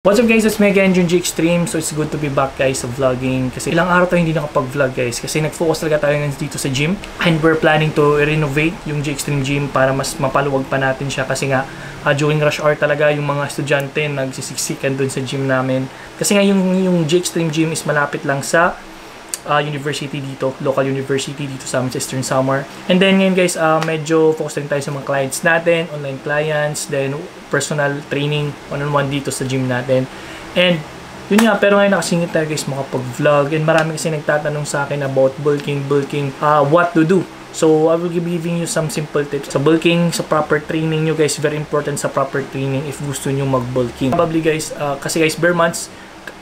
What's up guys, it's me again, Junji Extreme. So it's good to be back guys sa vlogging. Kasi ilang araw tayo hindi nakapag-vlog guys. Kasi nag-focus talaga tayo dito sa gym. And we're planning to renovate yung G Extreme Gym para mas mapaluwag pa natin siya. Kasi nga, during rush hour talaga yung mga estudyante nagsisiksikan dun sa gym namin. Kasi nga yung G Extreme Gym is malapit lang sa university dito, local university dito sa amin sa Eastern Samar. And then ngayon guys, medyo focus lang tayo sa mga clients natin, online clients, then personal training one-on-one dito sa gym natin. And yun nga, pero ngayon nakasingit tayo guys makapag-vlog, and marami kasi nagtatanong sa akin about bulking, what to do. So I will be giving you some simple tips sa bulking, sa proper training nyo guys. Very important sa proper training if gusto nyo mag-bulking. Probably guys, kasi guys bare months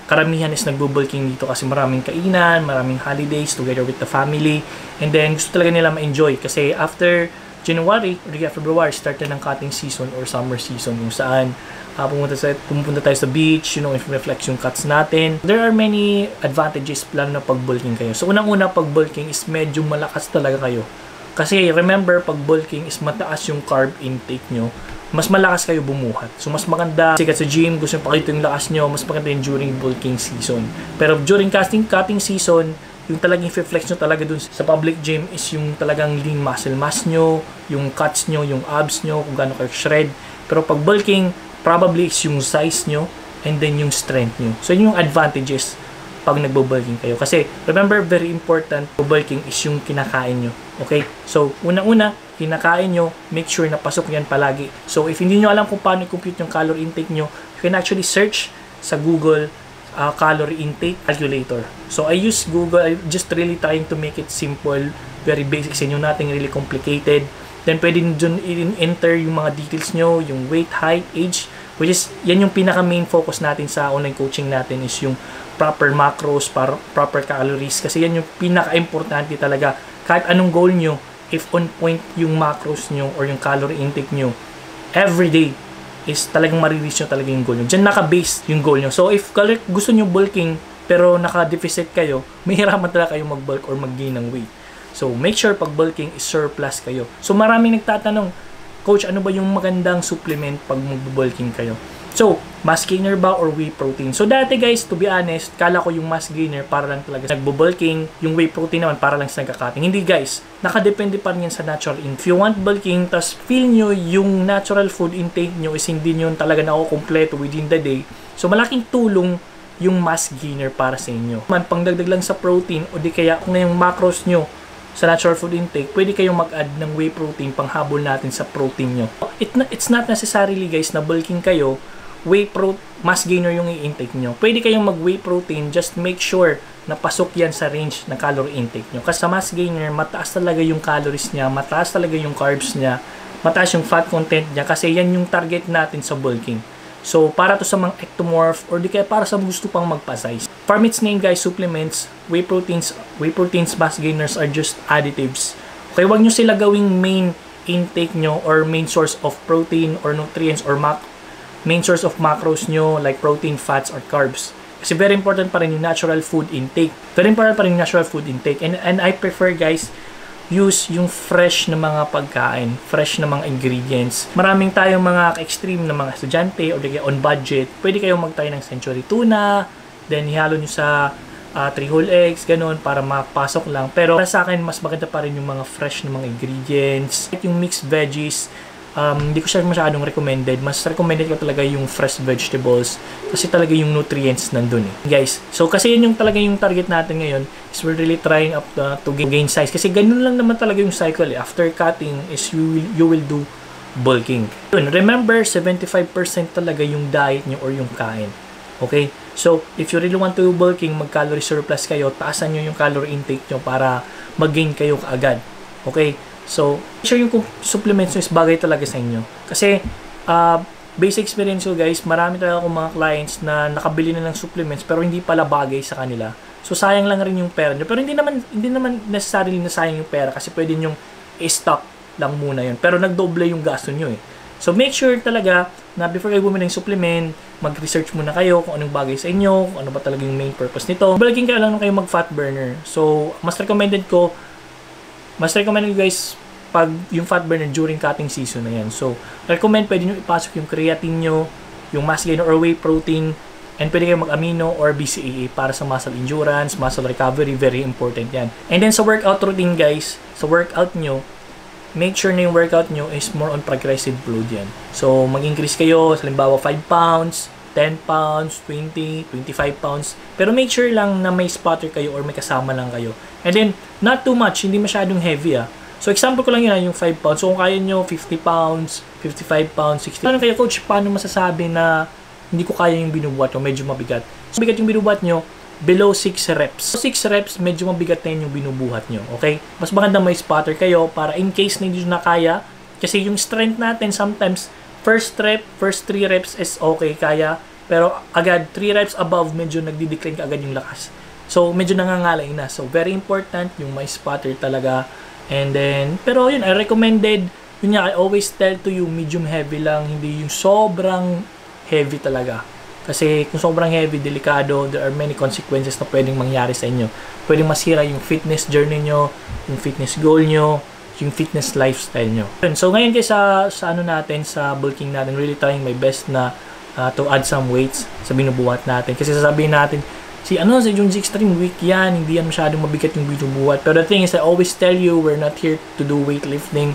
karamihan is nagbo-bulking dito kasi maraming kainan, maraming holidays together with the family, and then gusto talaga nila ma-enjoy kasi after January or February start na ng cutting season or summer season yung saan pumunta tayo sa beach, i-reflex yung cuts natin. There are many advantages lalo na pag-bulking kayo. So unang-una, pag-bulking is medyo malakas talaga kayo. Kasi remember, pag-bulking is mataas yung carb intake nyo, mas malakas kayo bumuhat. So mas maganda sikat sa gym, gusto nyo pakita yung lakas nyo, mas maganda yung during bulking season. Pero during cutting season, yung talagang i-flex nyo talaga dun sa public gym is yung talagang lean muscle mass nyo, yung cuts nyo, yung abs nyo, kung gaano kayo shred. Pero pag bulking, probably is yung size nyo and then yung strength nyo. So yun yung advantages pag nagbo-bulking kayo. Kasi remember, very important, bulking is yung kinakain nyo. Okay? So unang-una, kinakain nyo, make sure na pasok yan palagi. So if hindi nyo alam kung paano i-compute yung calorie intake nyo, you can actually search sa Google calorie intake calculator. So I use Google, I just really trying to make it simple, very basic sa inyo, nothing really complicated. Then pwede nyo dun enter yung mga details nyo, yung weight, height, age, which is yan yung pinaka main focus natin sa online coaching natin, is yung proper macros, proper calories, kasi yan yung pinaka-importante talaga. Kahit anong goal nyo, if on point yung macros nyo or yung calorie intake nyo everyday, is talagang marireach nyo talaga yung goal nyo. Diyan naka-base yung goal nyo. So if gusto nyo bulking pero naka-deficit kayo, mahirapan talaga kayo mag-bulk or mag-gain ng weight. So make sure pag bulking is surplus kayo. So maraming nagtatanong, Coach, ano ba yung magandang supplement pag mag-bulking kayo? So, mass gainer ba or whey protein? So dati guys, to be honest, kala ko yung mass gainer para lang talaga nagbo-bulking, yung whey protein naman para lang sa nagka-cutting. Hindi guys, nakadepende pa rin yan sa natural intake. If you want bulking, tas feel nyo yung natural food intake nyo is hindi nyo talaga nakukompleto within the day, so malaking tulong yung mass gainer para sa inyo. Pangdagdag lang sa protein, o di kaya kung na yung macros nyo sa natural food intake, pwede kayong mag-add ng whey protein panghabol natin sa protein nyo. It's not necessarily guys na bulking kayo, mass gainer yung i-intake nyo. Pwede kayong mag-whey protein, just make sure na pasok yan sa range ng calorie intake nyo. Kasi sa mass gainer, mataas talaga yung calories niya, mataas talaga yung carbs niya, mataas yung fat content niya, kasi yan yung target natin sa bulking. So, para to sa mga ectomorph or di kaya para sa gusto pang magpa-size. From its name guys, supplements, whey proteins, mass gainers are just additives. Okay, wag nyo sila gawing main intake nyo or main source of protein or nutrients or main source of macros nyo like protein, fats, or carbs. Kasi very important pa rin yung natural food intake. Very important pa rin yung natural food intake. And I prefer guys, use yung fresh na mga pagkain, fresh na mga ingredients. Maraming tayong mga extreme na mga estudyante o on budget. Pwede kayong magtayo ng century tuna, then ihalo nyo sa 3 whole eggs, ganun, para mapasok lang. Pero para sa akin, mas maganda pa rin yung mga fresh na mga ingredients. Yung mixed veggies, hindi ko siya masyadong recommended. Mas recommended ko talaga yung fresh vegetables kasi talaga yung nutrients nandun guys. So kasi yun yung talaga yung target natin ngayon, is we're really trying to gain size. Kasi ganun lang naman talaga yung cycle. After cutting is you will do bulking. Remember, 75% talaga yung diet nyo or yung kain. Okay? So if you really want to do bulking, mag-calorie surplus kayo, taasan nyo yung calorie intake nyo para mag-gain kayo kaagad. Okay? So, sure yung supplements is bagay talaga sa inyo. Kasi, basic experience ko guys, marami talaga akong mga clients na nakabili na ng supplements pero hindi pala bagay sa kanila. So, sayang lang rin yung pera nyo. Pero hindi naman necessarily na sayang yung pera kasi pwede nyong i-stock lang muna yun. Pero nagdoble yung gasto nyo So, make sure talaga na before kayo bumili ng supplement, mag-research muna kayo kung anong bagay sa inyo, kung ano ba talaga yung main purpose nito. Balagin kayo lang kayo mag-fat burner. So, mas recommended ko guys pag yung fat burner during cutting season na yan. So, recommend pwede nyo ipasok yung creatine nyo, yung mass gainer or whey protein And pwede kayo mag-amino or BCAA para sa muscle endurance, muscle recovery, very important yan. And then sa workout routine guys, sa workout nyo, make sure na yung workout nyo is more on progressive load yan. So mag-increase kayo, halimbawa 5 pounds, 10 pounds, 20, 25 pounds. Pero make sure lang na may spotter kayo or may kasama lang kayo. And then, not too much, hindi masyadong heavy So example ko lang yun yung 5 pounds. So kung kaya nyo 50 pounds, 55 pounds, 60. Paano kayo coach, paano masasabi na hindi ko kaya yung binubuhat o medyo mabigat? So mabigat yung binubuhat nyo, below 6 reps. So 6 reps, medyo mabigat na yun yung binubuhat nyo. Okay? Mas maganda may spotter kayo para in case na hindi nyo na kaya. Kasi yung strength natin, sometimes, first 3 reps is okay, kaya. Pero agad, 3 reps above, medyo nagdi-decline ka agad yung lakas. So medyo nangangalay na. So very important yung may spotter talaga. And then, pero yun, I recommended, yun nga, I always tell to you, medium heavy lang, hindi yung sobrang heavy talaga. Kasi kung sobrang heavy, delikado, there are many consequences na pwedeng mangyari sa inyo. Pwedeng masira yung fitness journey nyo, yung fitness goal nyo, yung fitness lifestyle nyo. So ngayon guys, sa ano natin, sa bulking natin, really trying my best na to add some weights sa binubuhat natin. Kasi sasabihin natin, si Junji Extreme weak yan, hindi yan masyadong mabigat yung binubuhat. Pero the thing is, I always tell you, we're not here to do weightlifting.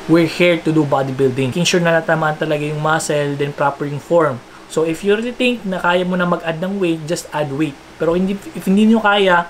We're here to do bodybuilding. Making sure na natamaan talaga yung muscle, then proper yung form. So if you really think na kaya mo na mag-add ng weight, just add weight. Pero if hindi nyo kaya,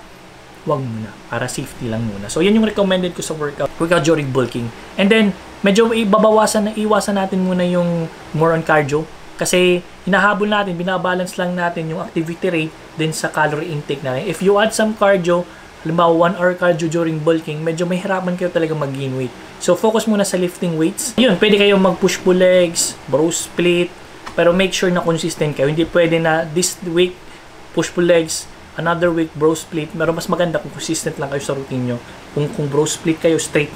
wag muna. Para safety lang muna. So yan yung recommended ko sa workout during bulking. And then, medyo iwasan natin muna yung more on cardio. Kasi hinahabol natin, binabalance lang natin yung activity rate din sa calorie intake natin. If you add some cardio, halimbawa 1 hour cardio during bulking, medyo mahirapan kayo talaga mag-gain weight. So focus muna sa lifting weights. Yun, pwede kayo mag-push-pull legs, bro split, pero make sure na consistent kayo. Hindi pwede na this week push-pull legs, another week bro split. Pero mas maganda kung consistent lang kayo sa routine nyo. Kung bro split kayo, straight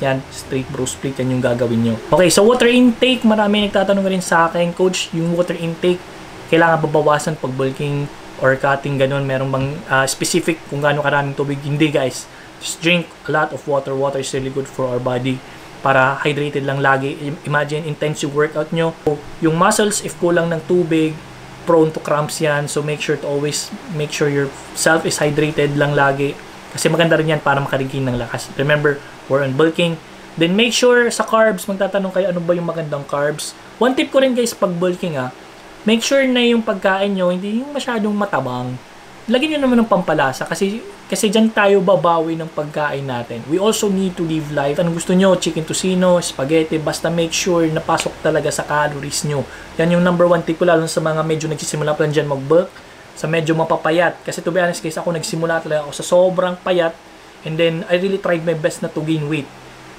bro split yan yung gagawin nyo. Okay, so water intake, marami nagtatanong rin sa akin, coach, yung water intake, kailangan babawasan pag bulking or cutting, ganun, meron bang specific kung gaano karaming tubig? Hindi guys, just drink a lot of water. Water is really good for our body para hydrated lang lagi. Imagine intensive workout nyo, yung muscles if kulang ng tubig, prone to cramps yan. So make sure to always make sure yourself is hydrated lang lagi, kasi maganda rin yan para makarigin ng lakas. Remember, we're on bulking. Then make sure sa carbs, magtatanong kayo ano ba yung magandang carbs. One tip ko rin guys pag bulking make sure na yung pagkain nyo hindi yung masyadong matabang. Lagyan nyo naman ng pampalasa kasi dyan tayo babawi ng pagkain natin. We also need to live life. Anong gusto nyo? Chicken tocino, spaghetti, basta make sure na pasok talaga sa calories nyo. Yan yung number 1 tip ko, lalo sa mga medyo nagsisimula pa lang dyan mag-bulk, sa medyo mapapayat. Kasi to be honest guys, ako nagsimula talaga ako sa sobrang payat, and then I really tried my best na to gain weight.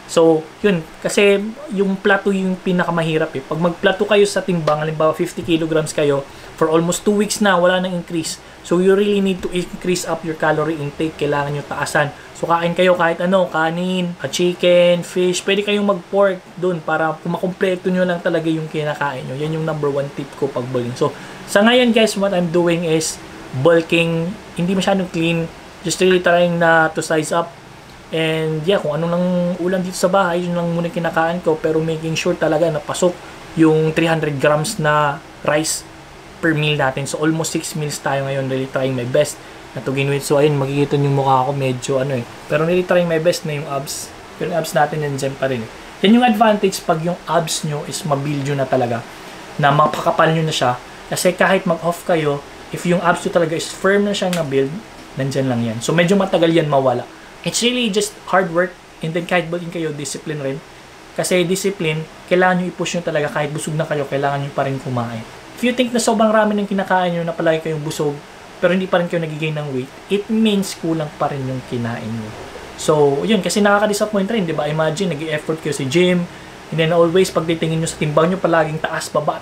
So, yun, kasi yung plateau yung pinakamahirap Pag mag-plateau kayo sa timbang, halimbawa 50 kilograms kayo, for almost 2 weeks na, wala nang increase. So, you really need to increase up your calorie intake. Kailangan nyo taasan. So, kain kayo kahit ano, kanin, chicken, fish. Pwede kayong mag-pork dun para kumakompleto nyo lang talaga yung kinakain nyo. Yan yung number 1 tip ko pag bulking. So, sa ngayon guys, what I'm doing is bulking, hindi masyadong clean. Just really trying na to size up. And yeah, kung anong lang ulam dito sa bahay, yun lang muna kinakain ko. Pero making sure talaga na pasok yung 300 grams na rice per meal natin. So almost 6 meals tayo ngayon. Really trying my best na to gain weight. So ayun, makikita yung mukha ko medyo Pero really trying my best na yung abs. Pero yung abs natin nandiyan pa rin Yan yung advantage pag yung abs nyo is mabuild nyo na talaga. Na mapakapal nyo na siya. Kasi kahit mag-off kayo, if yung abs nyo talaga is firm na siyang na-build, nandyan lang yan. So medyo matagal yan mawala. It's really just hard work, and then kahit bulking kayo, discipline rin. Kasi discipline, kailangan nyo i-push nyo talaga, kahit busog na kayo, kailangan nyo pa rin kumain. If you think na sobrang rami ng kinakain nyo, na palagi kayong busog, pero hindi pa rin kayo nagigain ng weight, it means kulang pa rin yung kinain nyo. So, yun, kasi nakaka-disappoint rin, di ba? Imagine, nag-i-effort kayo sa gym, and then always, pag titingin nyo sa timbang nyo, palaging taas, baba,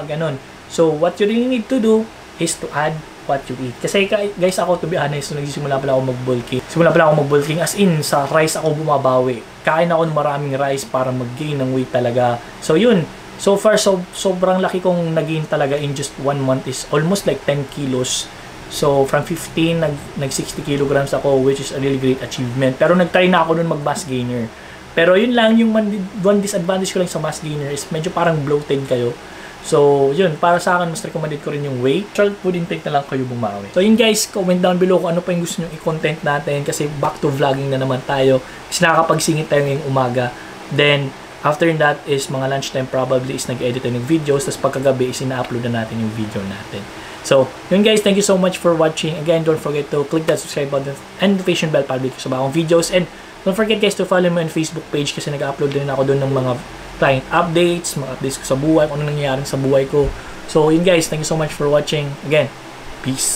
ganun. So, what you really need to do is to add what you eat. Kasi guys, ako to be honest, nagsisimula pala ako mag-bulking. Simula pala ako mag-bulking as in sa rice ako bumabawi. Kain ako ng maraming rice para mag-gain ng weight talaga. So yun, so far sobrang laki kong nag-gain talaga in just 1 month is almost like 10 kilos. So from 15 nag 60 kilograms ako, which is a really great achievement. Pero nag-try na ako nun mag-mass gainer. Pero yun lang, yung one disadvantage ko lang sa mass gainer is medyo parang bloated kayo. So, yun, para sa akin, mas recommended ko rin yung whey. Short food intake na lang kayo bumawi. So, yun guys, comment down below kung ano pa yung gusto nyo i-content natin kasi back to vlogging na naman tayo. Kasi nakakapagsingit tayo ngayong umaga. Then, after that is mga lunchtime probably is nag-edit tayo ng videos. Tapos pagkagabi is ina-upload na natin yung video natin. So, yun guys, thank you so much for watching. Again, don't forget to click that subscribe button and notification bell para sa bagong videos. And don't forget guys to follow me on Facebook page kasi nag-upload din ako doon ng mga client updates, mga updates ko sa buhay, kung ano nangyayari sa buhay ko. So, yun guys, thank you so much for watching. Again, peace.